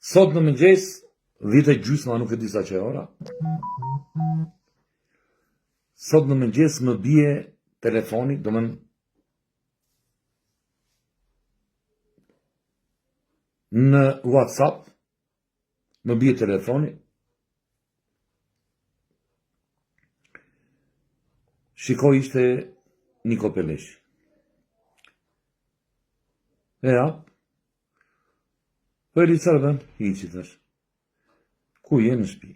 Sot në mëngjes, 10:30, nuk e di sa që e ora. Sot në mëngjes më bie telefoni, në WhatsApp, më bie telefoni. Shikoj, ishte Niko Peleshi. E hap. Po e licarën, hiqi thash. Ku je? Në shtëpi.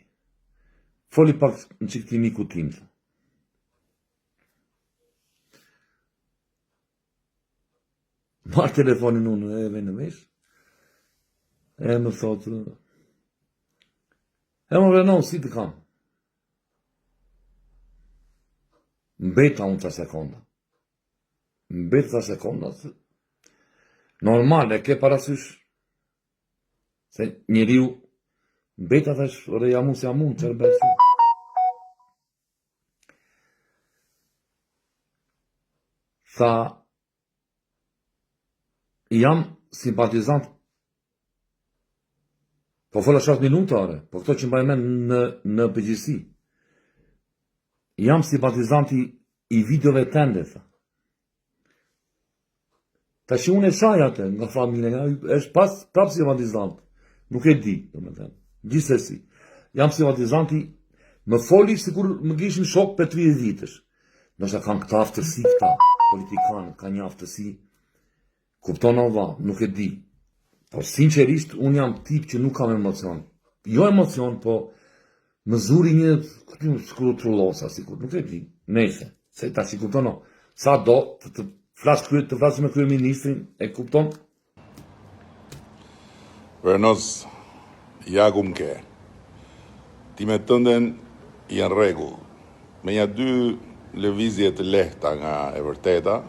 Foli pak në çik ti miku tim. Marr telefonin unë edhe në vesh. E më thotë, e më Renon, si të kam? Mbeta unë të sekonda. Normal, e ke parasysh se njeriu mbeta thash, ore jam unë, çfarë bëj? Tha, jam simpatizant. Po fola 7 minuta, ore, po këto që mbaj mend në përgjithësi. Jam simpatizanti i videove tende, tha. Ta që unë e shaj atë nga familja, është prapë simpatizant. Nuk e di, domethënë. Gjithsesi, jam simpatizanti, më foli sikur më kishin shok për 30 vitësh. Nëse kanë këta aftësi këta, politikanë, ka një aftësi, kupton ova, nuk e di. Po sinqerisht, unë jam tip që nuk kam emocion. Jo emocion, po më zuri një trullosa, sikur, nuk e di. Nëse, se ta si kupton o, sa do të flasë me kryeministrin, e kupton? Vernos, jagum ke. Ti me tënden janë rregull. Me një 2 lëvizje të lehta nga e vërteta,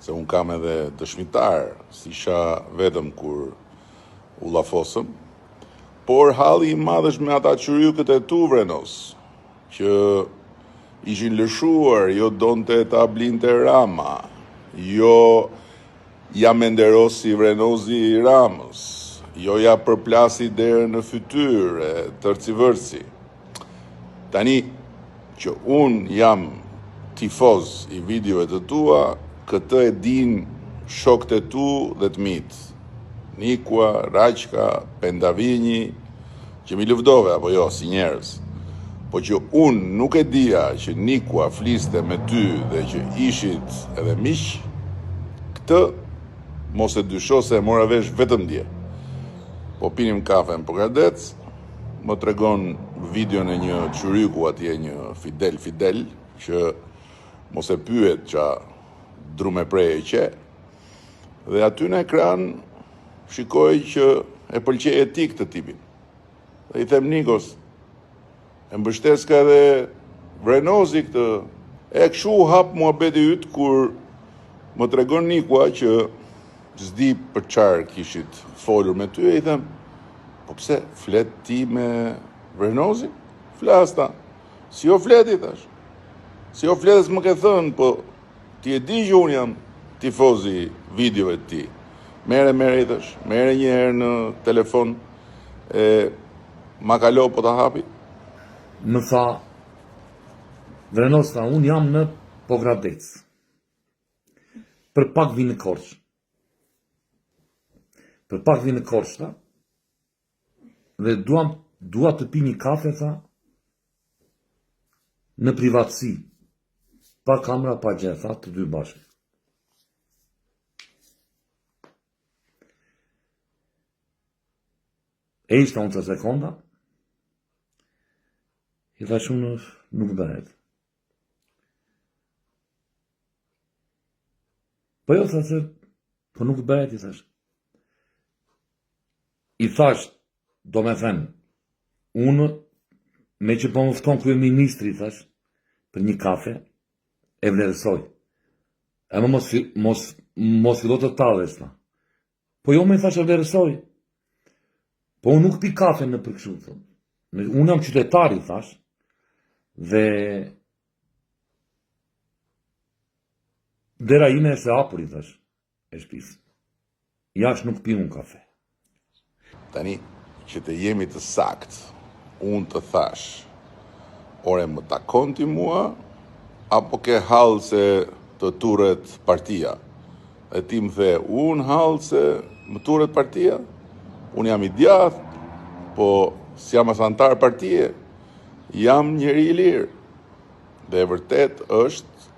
se unë kam edhe dëshmitar, si isha vetëm kur u llafosëm, por halli i madh është me ata qyrykët e tu, Vrenos, që ishin lëshuar, jo donte ta blinte Rama, jo ja menderosi Vrenozi Ramës, jo ja përplasi derën në fytyrë, tërcivërsi. Tani që unë jam tifoz i videove të tua, këtë e din shokët e tu dhe të mitë. Nikua, Raqka, Pendavinji, që mi lëvdove, apo jo, si njerës. Po që unë nuk e dija që Nikua fliste me ty dhe që ishit edhe miq, këtë mos e dysho se e mora vesh vetëm dje. Po pinim kafe në Pogradec, më tregon videon e një qyryku atje, një Fidel, që mos e pyet qa drume prej e qe, dhe aty në ekran shikoj që e pëlqej etik të tipin. Dhe i them Nikos, e mbështes ka edhe Vrenozi këtë, e këshu hap muhabeti yt kur më tregon Nikua që s'di për qarë kishit folur me ty, e i them, po pse flet ti me Vrenozi? Flasta, si o fleti, thash. Si o fletës më ke thënë, po ti e di që unë jam tifozi videove të ti. Mere i thash, mere një herë në telefon, ma kalo po ta hapi. Më tha, Vrenos, tha, unë jam në Pogradec. Për pak vi në Korçë. Tha. Dhe dua të pi një kafe, tha, në privatësi. Pa kamera, pa gjë, tha, të dy bashkë. E ishte unë të sekonda, i thash unë nuk bëhet. Po jo, thash, po nuk bëhet, i thash. I thash, do me thënë, unë, me që po më fton kryeministri, thash, për një kafe, e vlerësoj. E më mos fillo të talles, tha. Po jo, me thash, e vlerësoj. Po unë nuk pi kafe në përkëshu, thëmë. Unë jam qytetari, thash, dhe dera ime është e hapur, i thash, e shtëpisë. Jashtë nuk pi unë kafe. Tani, që të jemi të sakt, unë të thash, ore më takon ti mua, apo ke hallë se të turret partia? Dhe ti më the, unë hallë se më turret partia? Unë jam i djathtë, po si jam as antar partie, jam njeri i lirë. Dhe e vërtet është,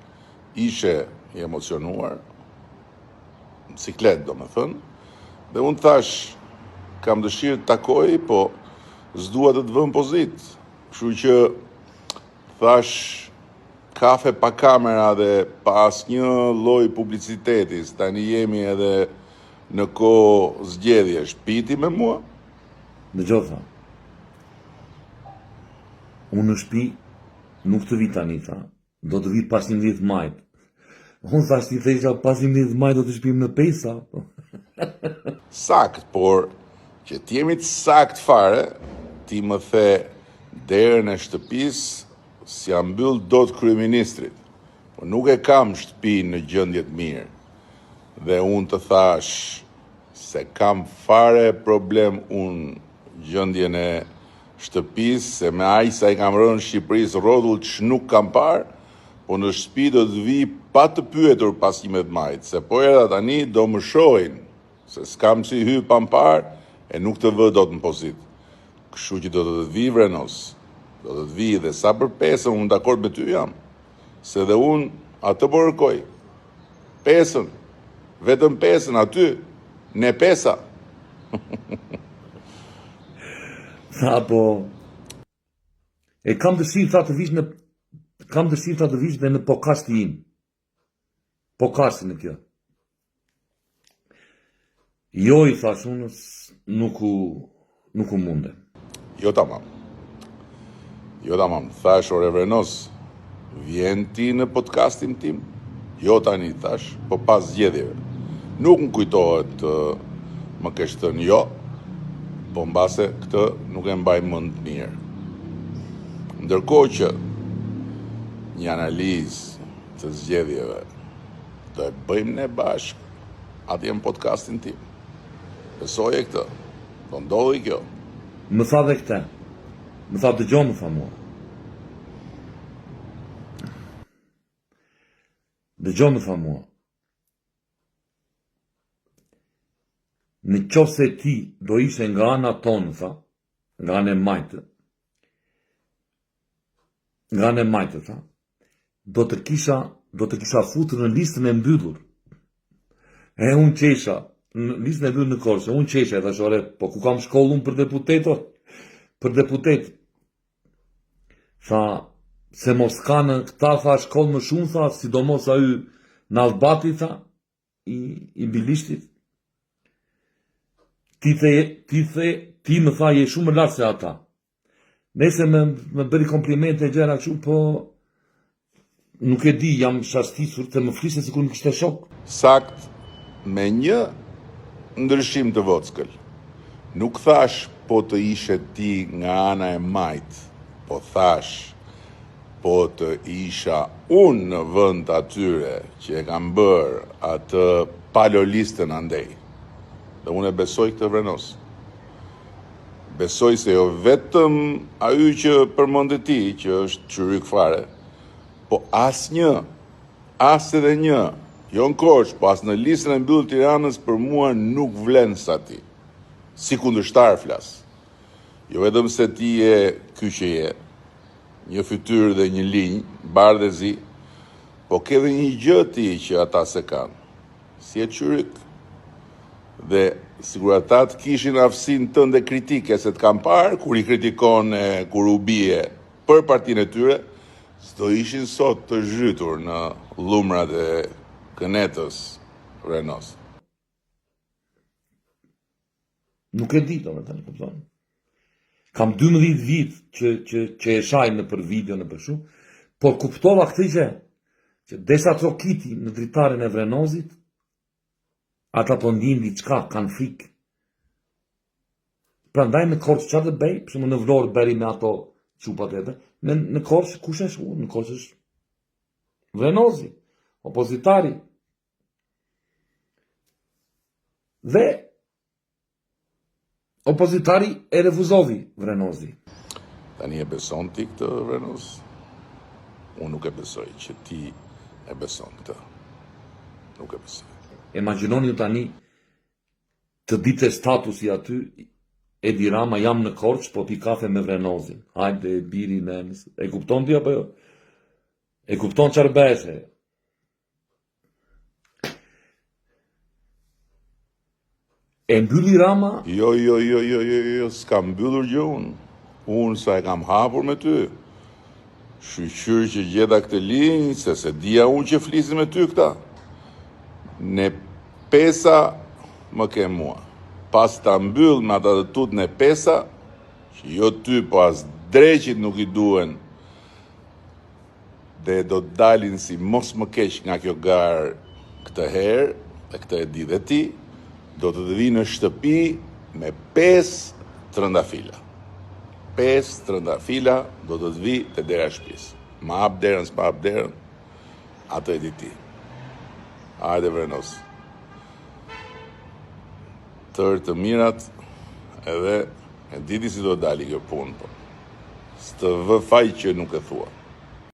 ishe i emocionuar, në siklet do më thënë, dhe unë thash, kam dëshirë të takoj, po s'dua të vëm pozitë. Kështu që thash, kafe pa kamera dhe pa asnjë lloj publiciteti, tani jemi edhe në kohë zgjedhjesh, piti me mua? Dëgjoj tha. Unë në shtëpi nuk të vi tani tha. Do të vi pas 11 majt. Unë thash ti thesha pas 11 majt do të shpim në pesa. Sakt, por që t'jemi të sakt fare, ti më the derën e shtëpisë si a mbyll dot kryeministrit. Po nuk e kam shtëpinë në gjendje të mirë. Dhe unë të thash se kam fare problem unë gjendjen e shtëpisë, se me aq sa i kam rënë Shqipërisë rrotull që nuk kam parë, po në shtëpi do të vi pa të pyetur pas 11 majt, se po era tani do më shohin, se s'kam si hy pa më parë e nuk të vë dot në pozit. Kështu që do të vi vrenos, do të vi dhe sa për pesën unë dakord me ty jam, se dhe unë atë po kërkoj. Pesën, vetëm pesën aty, ne pesa. Tha po e kam dëshirë tha të vish në dhe në podcastin im. Podcastin e kjo. Jo i thash unë nuk u munde. Jo tamam. Thash ore vrenos, vjen ti në podcastin tim? Jo tani thash, po pas zgjedhjeve. Nuk më kujtohet më kesh thënë jo, po mbase këtë nuk e mbaj mend mirë. Ndërkohë që një analizë të zgjedhjeve do e bëjmë ne bashkë atje në podcastin tim. Besoje këtë, do ndodhi kjo. Më tha dhe këte. Më tha dëgjo më tha mua. Dëgjo më tha mua. Në qoftë se ti do ishe nga ana tonë, tha, nga anë e majtë, tha, do të kisha futur në listën e mbyllur. E unë qesha, në listën e mbyllur në Korçë, unë qesha, e thashore, po ku kam shkollë unë për deputetor? Për deputet. Tha, se mos ka në këta, tha, shkollë më shumë, tha, sidomos a y në Albati, tha, i Bilishtit. Ti më tha, je shumë më lartë se ata. Nese më bëri komplimente e gjera kështu, po nuk e di, jam shastisur të më fliste sikur nuk ishte shok. Sakt me një ndryshim të vockël. Nuk thash po të ishe ti nga ana e majt, po thash po të isha unë në vend atyre që e kam bërë atë palolistën andej. Dhe unë e besoj këtë vrenos. Besoj se jo vetëm ajo që përmendë ti, që është çyryk fare, po as edhe një, jo në Korçë, po as në listën e mbyllur Tiranës për mua nuk vlen sa ti. Si kundërshtar flas. Jo vetëm se ti je ky që je, një fytyrë dhe një linjë, bardhë e zi, po ke edhe një gjë ti që ata se kanë. Si e çyryk. Dhe sigur ata të kishin aftësinë tënde kritike se të kam parë, kur i kritikon kur u bie për partinë e tyre, s'do ishin sot të zhytur në lumrat e kënetës Renos. Nuk e di, domethënë, kupton. Kam 12 vit që e shaj në për video në për shumë, por kuptova këtë që desa trokiti në dritaren e Vrenozit, ata po ndin diçka, kanë frikë. Prandaj në Korçë çfarë të bëj? Për shembull në Vlorë bëri me ato çupat edhe. Në Korçë kush është unë? Në Korçë është Vrenozi, opozitari. Dhe opozitari e refuzoi Vrenozi. Tani e beson ti këtë, Vrenos? Unë nuk e besoj që ti e beson këtë. Nuk e besoj. Imagjinoni ju tani të ditë statusi aty, Edi Rama jam në Korç, po pi kafe me Vrenozin. Hajde, biri nënës. E kupton ti apo jo? E kupton çfarë bëhet? E mbylli Rama? Jo, s'kam mbyllur gjë unë. Unë sa e kam hapur me ty. Shqyr që gjeta këtë linjë, se dia unë që flisim me ty këta. Ne pesa më ke mua. Pas ta mbyll me ata të tut në pesa, që jo ty, po as dreqit nuk i duen, dhe do të dalin si mos më keq nga kjo garë këtë herë, dhe këtë e di dhe ti, do të vi në shtëpi me 5 trëndafila. 5 trëndafila do të vi të dera shtëpisë. Ma hap derën, s'pa hap derën, atë e di ti. Hajde Vrenos. Tërë të mirat, edhe e diti si do dali kjo punë, po. Së të vë faj që nuk e thua.